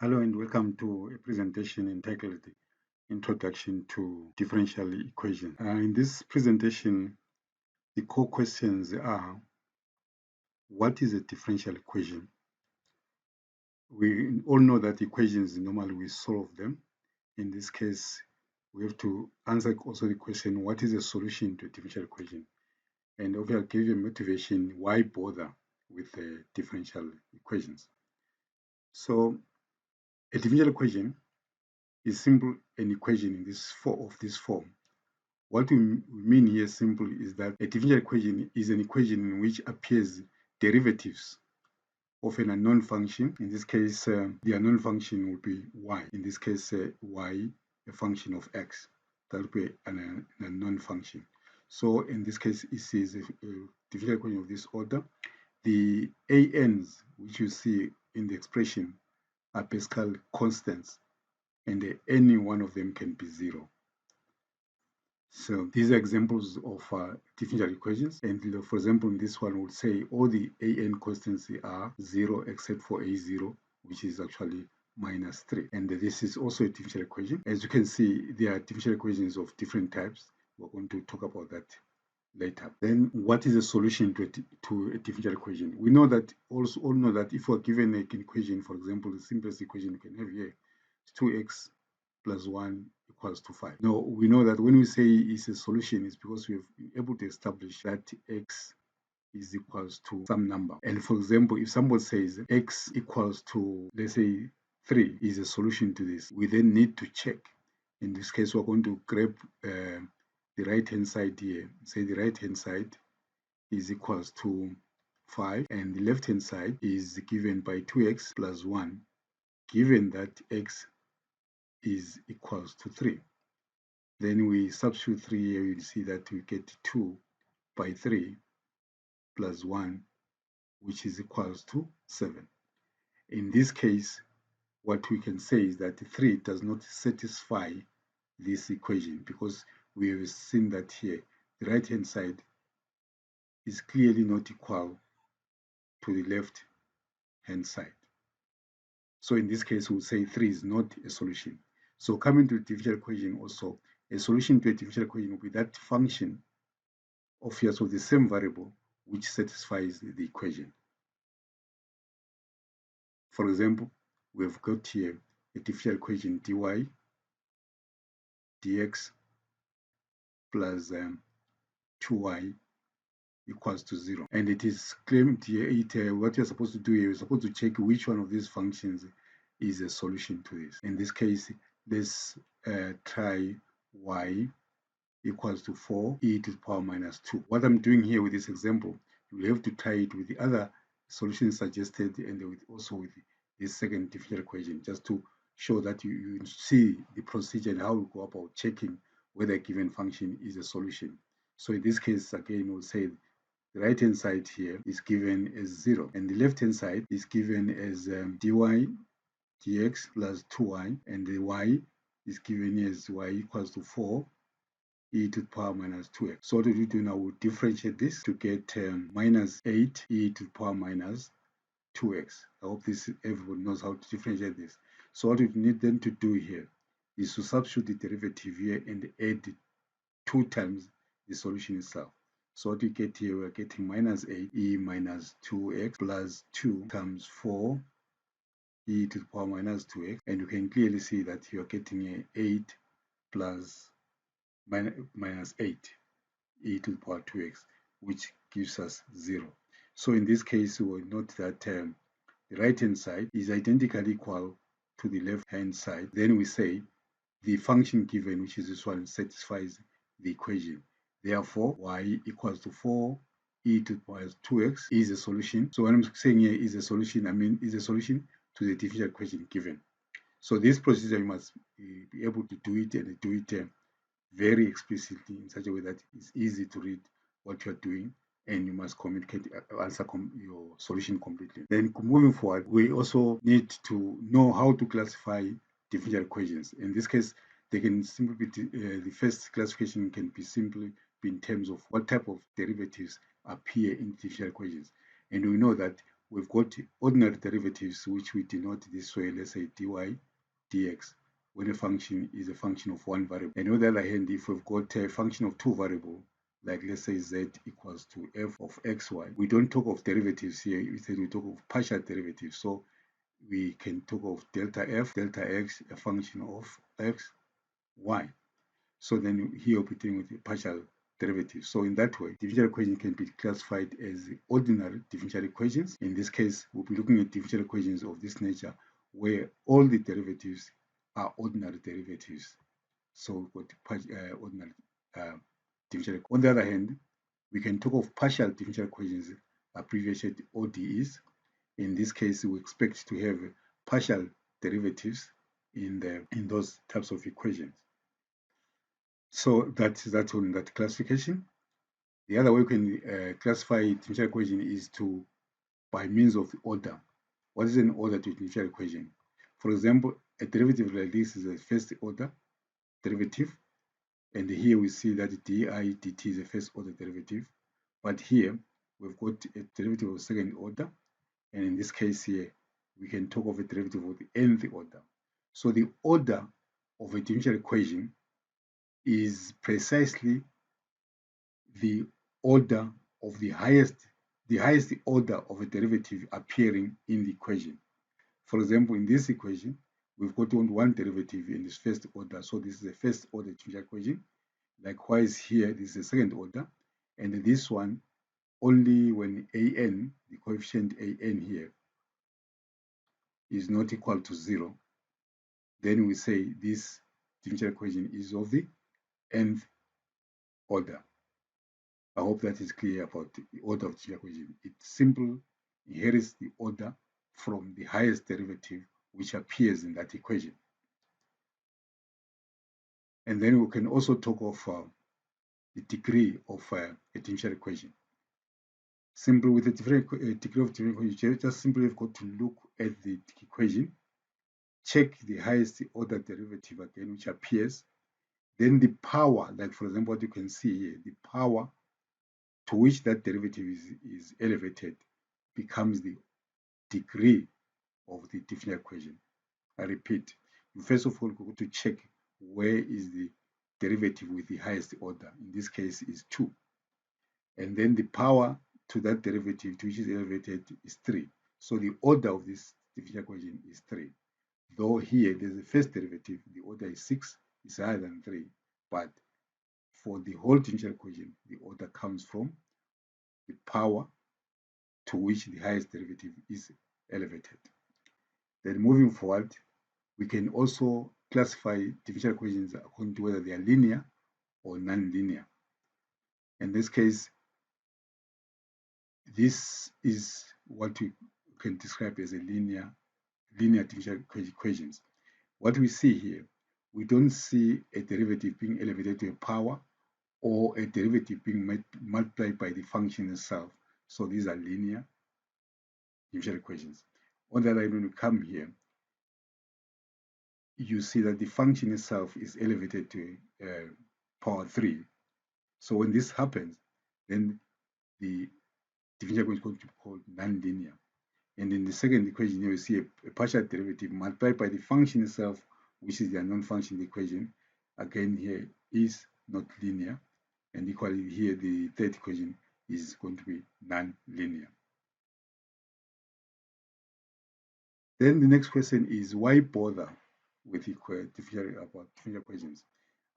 Hello and welcome to a presentation entitled Introduction to Differential Equations. In this presentation, the core questions are: what is a differential equation? We all know that equations, normally we solve them. In this case, we have to answer also the question, what is a solution to a differential equation? And obviously, I'll give you a motivation, why bother with the differential equations? So a differential equation is simple an equation in this form. What we mean here simply is that a differential equation is an equation in which appears derivatives of an unknown function. In this case, the unknown function will be y. In this case, y, a function of x. That will be an unknown function. So in this case, it is a differential equation of this order. The an's, which you see in the expression, are Pascal constants, and any one of them can be zero. So these are examples of differential equations. And for example, in this one, would say all the an constants are 0 except for a0, which is actually minus 3. And this is also a differential equation. As you can see, there are differential equations of different types. We're going to talk about that later. Then what is a solution to a differential equation? We know that, all know that if we're given an equation, for example, the simplest equation we can have here is 2x plus 1 equals to 5. Now, we know that when we say it's a solution, it's because we have been able to establish that x is equals to some number. And for example, if someone says x equals to, let's say, 3 is a solution to this, we then need to check. In this case, we're going to grab the right-hand side here. Say the right-hand side is equals to 5, and the left-hand side is given by 2x plus 1, given that x is equals to 3. Then we substitute 3 here, you'll see that we get 2 by 3 plus 1, which is equals to 7. In this case, what we can say is that 3 does not satisfy this equation, because we have seen that here the right hand side is clearly not equal to the left hand side. So in this case, we'll say 3 is not a solution. So coming to the differential equation also, a solution to a differential equation will be that function of the same variable which satisfies the equation. For example, we've got here a differential equation dy dx plus 2y equals to 0. And it is claimed here, what you're supposed to do here, you're supposed to check which one of these functions is a solution to this. In this case, let's try y equals to 4e to the power minus 2. What I'm doing here with this example, you have to try it with the other solutions suggested and also with this second differential equation, just to show that you see the procedure and how we go about checking whether a given function is a solution. So in this case, again, we'll say the right hand side here is given as 0, and the left hand side is given as dy dx plus 2y, and the y is given as y equals to 4 e to the power minus 2x. So what we do now, we differentiate this to get minus 8 e to the power minus 2x. I hope everyone knows how to differentiate this. So what we need then to do here is to substitute the derivative here and add 2 times the solution itself. So what we get here, we're getting minus 8 e minus 2x plus 2 times 4 e to the power minus 2x, and you can clearly see that you're getting 8 plus minus 8 e to the power 2x, which gives us 0. So in this case, we will note that the right hand side is identically equal to the left hand side. Then we say the function given, which is this one, satisfies the equation. Therefore, y equals to 4 e to the power 2x is a solution. So what I'm saying here is a solution, I mean is a solution to the differential equation given. So this procedure, you must be able to do it, and do it very explicitly in such a way that it's easy to read what you're doing, and you must communicate, answer your solution completely. Then moving forward, we also need to know how to classify differential equations. In this case, they can simply be, the first classification can be simply be in terms of what type of derivatives appear in differential equations. And we know that we've got ordinary derivatives, which we denote this way, let's say dy dx, when a function is a function of one variable. And on the other hand, if we've got a function of two variables, like let's say z equals to f of xy, we don't talk of derivatives here, instead we talk of partial derivatives. So we can talk of delta f, delta x, a function of x, y. So then here we're dealing with the partial derivative. So in that way, differential equation can be classified as ordinary differential equations. In this case, we'll be looking at differential equations of this nature where all the derivatives are ordinary derivatives. So we've got ordinary differential. On the other hand, we can talk of partial differential equations, abbreviated ODEs. In this case, we expect to have partial derivatives in those types of equations. So that's on that classification. The other way we can classify differential equation is by means of order. What is an order to differential equation? For example, a derivative like this is a first order derivative, and here we see that di dt is a first order derivative, but here we've got a derivative of second order, and in this case here we can talk of a derivative of the nth order. So the order of a differential equation is precisely the order of the highest order of a derivative appearing in the equation. For example, in this equation, we've got one derivative in this first order, so this is a first order differential equation. Likewise here, this is a second order, and this one only when an, the coefficient an here, is not equal to 0, then we say this differential equation is of the nth order. I hope that is clear about the order of the differential equation. It simply inherits the order from the highest derivative which appears in that equation. And then we can also talk of the degree of a differential equation. Simply with the degree of differential equation, you just simply have got to look at the equation, check the highest order derivative again, which appears, then the power, like for example, what you can see here, the power to which that derivative is elevated becomes the degree of the differential equation. I repeat, you first of all go to check where is the derivative with the highest order. In this case is 2. And then the power to that derivative to which is elevated is 3. So the order of this differential equation is 3. Though here there's a first derivative, the order is 6, is higher than 3. But for the whole differential equation, the order comes from the power to which the highest derivative is elevated. Then moving forward, we can also classify differential equations according to whether they are linear or non-linear. In this case, this is what we can describe as a linear differential equations. What we see here, we don't see a derivative being elevated to a power or a derivative being multiplied by the function itself. So these are linear differential equations. On the other hand, when we come here, you see that the function itself is elevated to power 3. So when this happens, then the differential equation is going to be called nonlinear. And in the second equation, you see a partial derivative multiplied by the function itself, which is the unknown function equation. Again, here is not linear. And equally here, the third equation is going to be non-linear. Then the next question is, why bother with differential equations?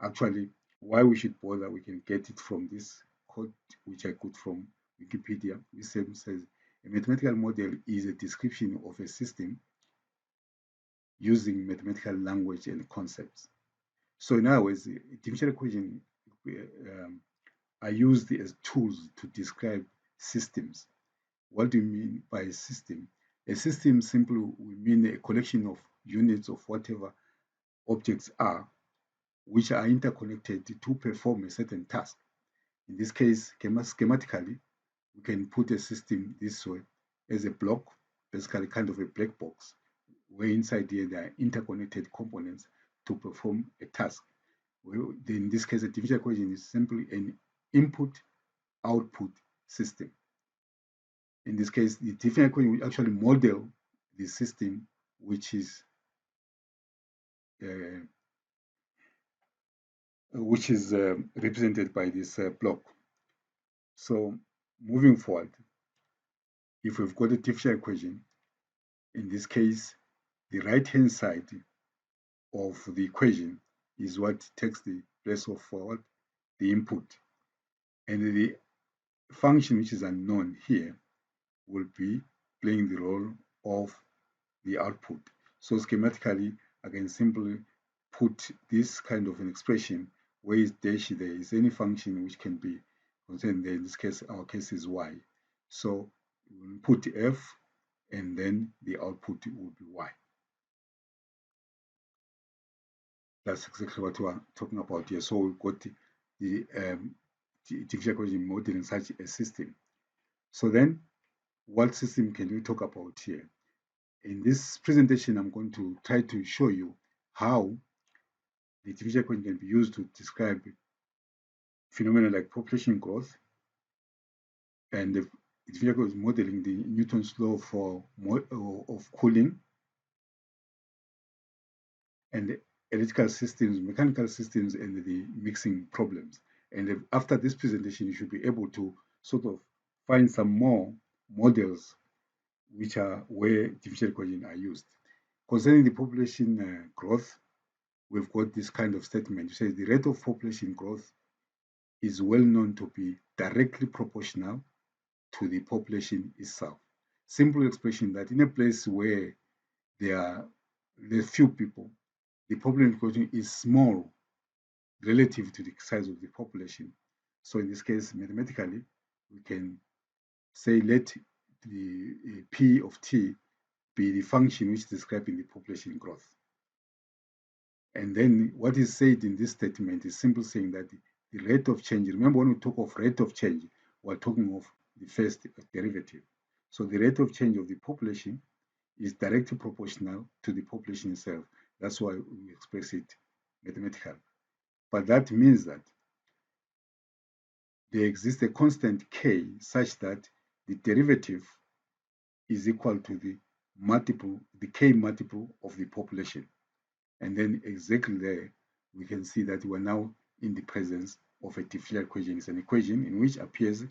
Actually, why we should bother, we can get it from this quote, which I got from Wikipedia. This says, a mathematical model is a description of a system using mathematical language and concepts. So in other words, differential equations are used as tools to describe systems. What do you mean by a system? A system simply will mean a collection of units of whatever objects are, which are interconnected to perform a certain task. In this case, schematically, we can put a system this way as a block, basically kind of a black box, where inside here there are interconnected components to perform a task. Well, in this case, a differential equation is simply an input-output system. In this case, the differential equation will actually model the system uh, which is represented by this block. So moving forward, if we've got a differential equation, in this case, the right-hand side of the equation is what takes the place of what the input, and the function which is unknown here will be playing the role of the output. So schematically, I can simply put this kind of an expression where is dash there is any function which can be contained there. In this case, our case is y. So we'll put f and then the output will be y. That's exactly what we are talking about here. So we've got the differential equation model in such a system. So then, what system can we talk about here? In this presentation, I'm going to try to show you how the differential equation can be used to describe phenomena like population growth, and the differential equation is modeling the Newton's law of cooling, and the electrical systems, mechanical systems, and the mixing problems. And after this presentation, you should be able to sort of find some more models which are where differential equations are used. Concerning the population growth, we've got this kind of statement. It says the rate of population growth is well known to be directly proportional to the population itself. Simple expression that in a place where there are few people, the population is small relative to the size of the population. So in this case, mathematically, we can say let the P of t be the function which is describing the population growth. And then what is said in this statement is simply saying that the rate of change, remember when we talk of rate of change, we're talking of the first derivative. So the rate of change of the population is directly proportional to the population itself. That's why we express it mathematically. But that means that there exists a constant k such that the derivative is equal to the k multiple of the population. And then exactly there, we can see that we're now in the presence of a differential equation. It's an equation in which appears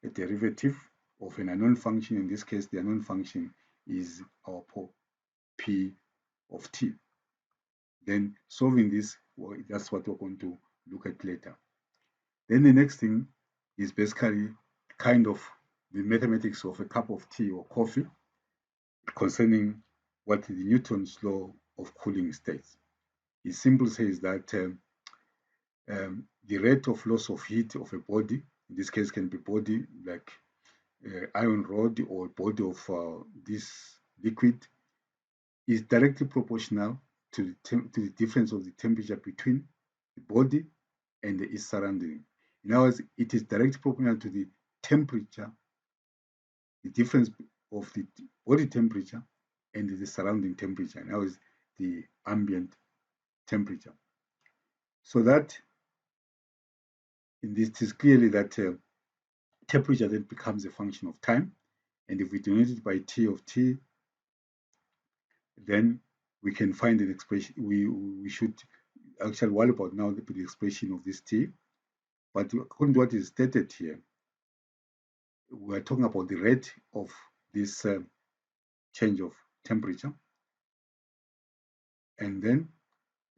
a derivative of an unknown function. In this case, the unknown function is our p of t. Then solving this, well, that's what we're going to look at later. Then the next thing is basically kind of the mathematics of a cup of tea or coffee concerning what the Newton's law of cooling states. It simply says that the rate of loss of heat of a body, in this case can be body like iron rod or body of this liquid, is directly proportional to the difference of the temperature between the body and its surrounding. In other words, it is directly proportional to the temperature, the difference of the body temperature and the surrounding temperature. In other words, the ambient temperature. So that in this is clearly that temperature then becomes a function of time. And if we denote it by T of T, then we can find an expression. We should actually worry about now the expression of this T. But according to what is stated here, we are talking about the rate of this change of temperature. And then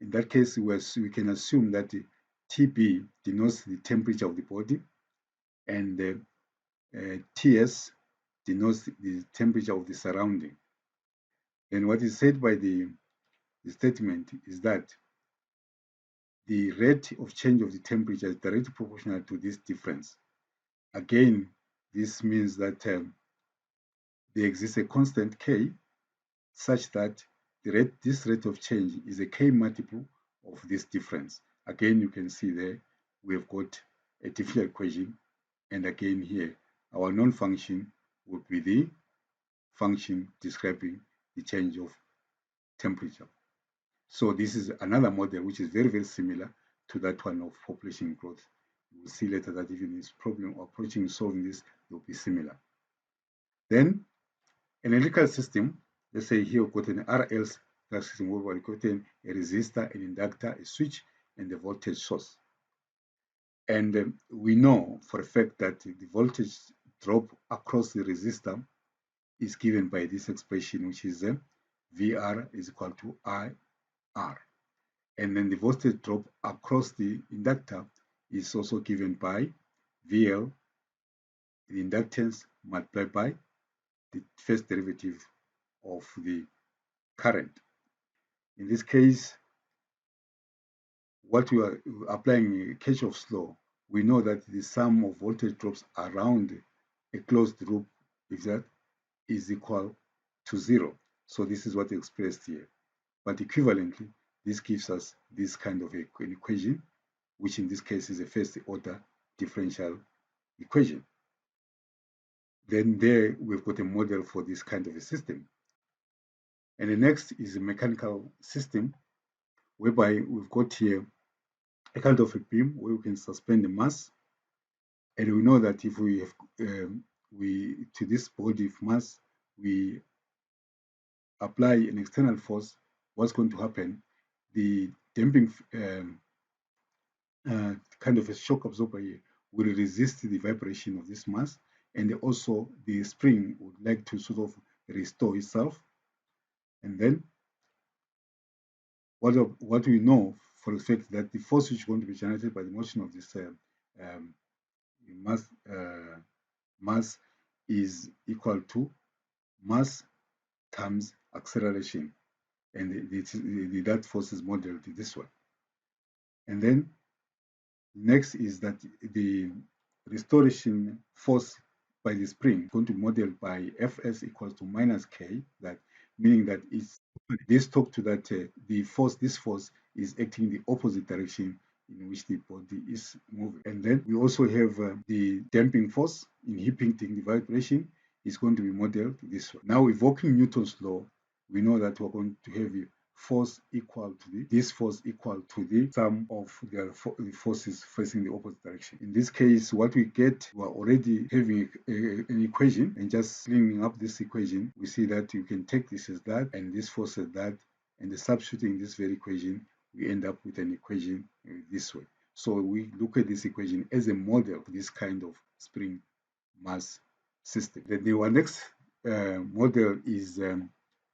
in that case, we can assume that the TB denotes the temperature of the body, and TS denotes the temperature of the surrounding. And what is said by the statement is that the rate of change of the temperature is directly proportional to this difference. Again, this means that there exists a constant K such that this rate of change is a K multiple of this difference. Again, you can see there we have got a differential equation, and again here our known function would be the function describing the change of temperature. So this is another model which is very, very similar to that one of population growth. We'll see later that even this problem approaching solving this will be similar. Then an electrical system, let's say here we've got an RL system where we've got a resistor, an inductor, a switch, and a voltage source. And we know for a fact that the voltage drop across the resistor is given by this expression, which is VR is equal to IR. And then the voltage drop across the inductor is also given by VL, the inductance multiplied by the first derivative of the current. In this case, what we are applying Kirchhoff's law, we know that the sum of voltage drops around a closed loop is equal to 0. So this is what is expressed here. But equivalently, this gives us this kind of an equation, which in this case is a first order differential equation. Then there we've got a model for this kind of a system. And the next is a mechanical system, whereby we've got here a kind of a beam where we can suspend the mass. And we know that if we have to this body of mass, we apply an external force, what's going to happen? The damping kind of a shock absorber here will resist the vibration of this mass, and also the spring would like to sort of restore itself. And then what we know for the fact that the force which is going to be generated by the motion of this um, mass mass is equal to mass times acceleration, and that force is modeled this way. And then next is that the restoration force by the spring is going to be modeled by Fs equals to minus K, that meaning that it's this talk to that this force is acting in the opposite direction in which the body is moving. And then we also have the damping force inhibiting the vibration is going to be modeled this way. Now, evoking Newton's law, we know that we're going to have force equal to this force equal to the sum of the forces facing the opposite direction. In this case, what we get, we're already having an equation, and just cleaning up this equation, we see that you can take this as that and this force as that, and substituting this very equation, we end up with an equation this way. So we look at this equation as a model for this kind of spring mass system. Then the next model is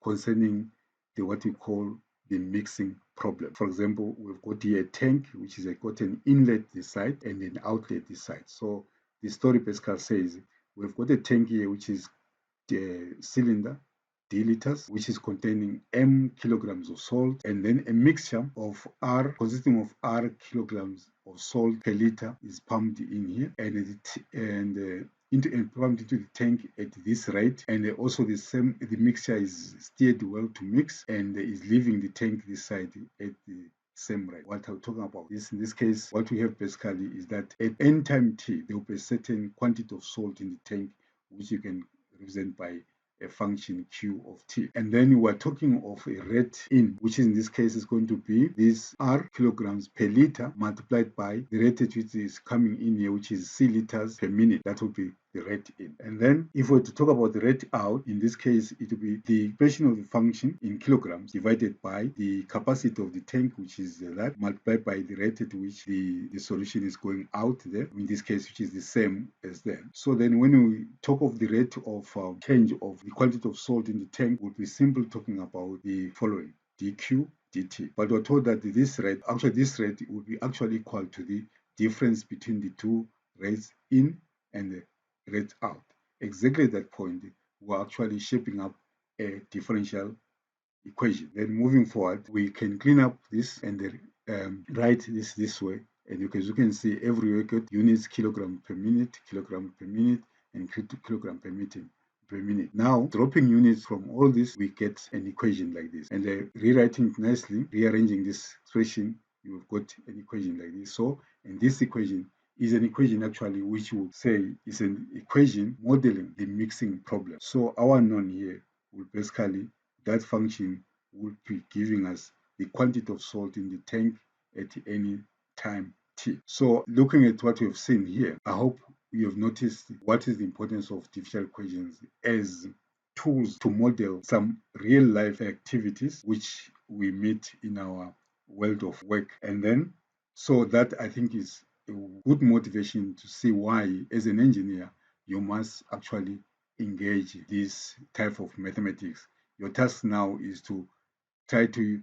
concerning what we call the mixing problem. For example, we've got here a tank which is got an inlet this side and an outlet this side. So the story basically says we've got a tank here which is the cylinder D liters, which is containing M kilograms of salt, and then a mixture of R consisting of R kilograms of salt per liter is pumped in here, and pumped into the tank at this rate, and also the mixture is steered well to mix and is leaving the tank this side at the same rate. What I'm talking about is, in this case, what we have basically is that at n time t, there will be a certain quantity of salt in the tank, which you can represent by a function q of t. And then we're talking of a rate in, which in this case is going to be this R kilograms per liter multiplied by the rate at which is coming in here, which is C liters per minute. That will be the rate in. And then if we were to talk about the rate out, in this case, it will be the expression of the function in kilograms divided by the capacity of the tank, which is that, multiplied by the rate at which the solution is going out there, in this case, which is the same as then. So then when we talk of the rate of change of the quantity of salt in the tank, we'll be simply talking about the following: dq dt. But we're told that this rate would be actually equal to the difference between the two rates in and the rate out. Exactly at that point, we're actually shaping up a differential equation. Then moving forward, we can clean up this and write this way. And you can see everywhere get units kilogram per minute, and kilogram per minute. Now, dropping units from all this, we get an equation like this. And rewriting it nicely, rearranging this expression, you've got an equation like this. So, and this equation is an equation actually which would say is an equation modeling the mixing problem. So our unknown here will basically, that function will be giving us the quantity of salt in the tank at any time t. So looking at what we've seen here, I hope you have noticed what is the importance of differential equations as tools to model some real life activities which we meet in our world of work. And then, so that I think is a good motivation to see why, as an engineer, you must actually engage this type of mathematics. Your task now is to try to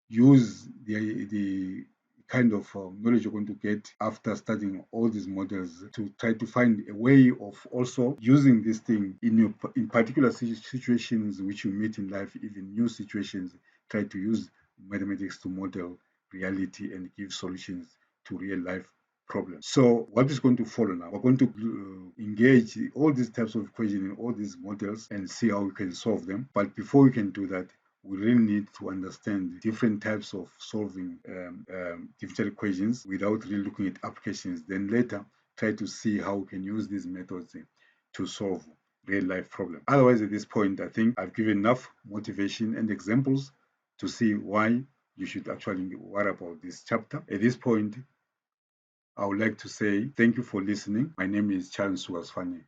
use the kind of knowledge you're going to get after studying all these models to try to find a way of also using this thing in particular situations which you meet in life, even new situations. Try to use mathematics to model reality and give solutions to real life problems. So what is going to follow now? We're going to engage all these types of equations in all these models and see how we can solve them. But before we can do that, we really need to understand different types of solving differential equations without really looking at applications. Then later, try to see how we can use these methods to solve real life problems. Otherwise, at this point, I think I've given enough motivation and examples to see why you should actually worry about this chapter. At this point, I would like to say thank you for listening. My name is Charles Suasfani.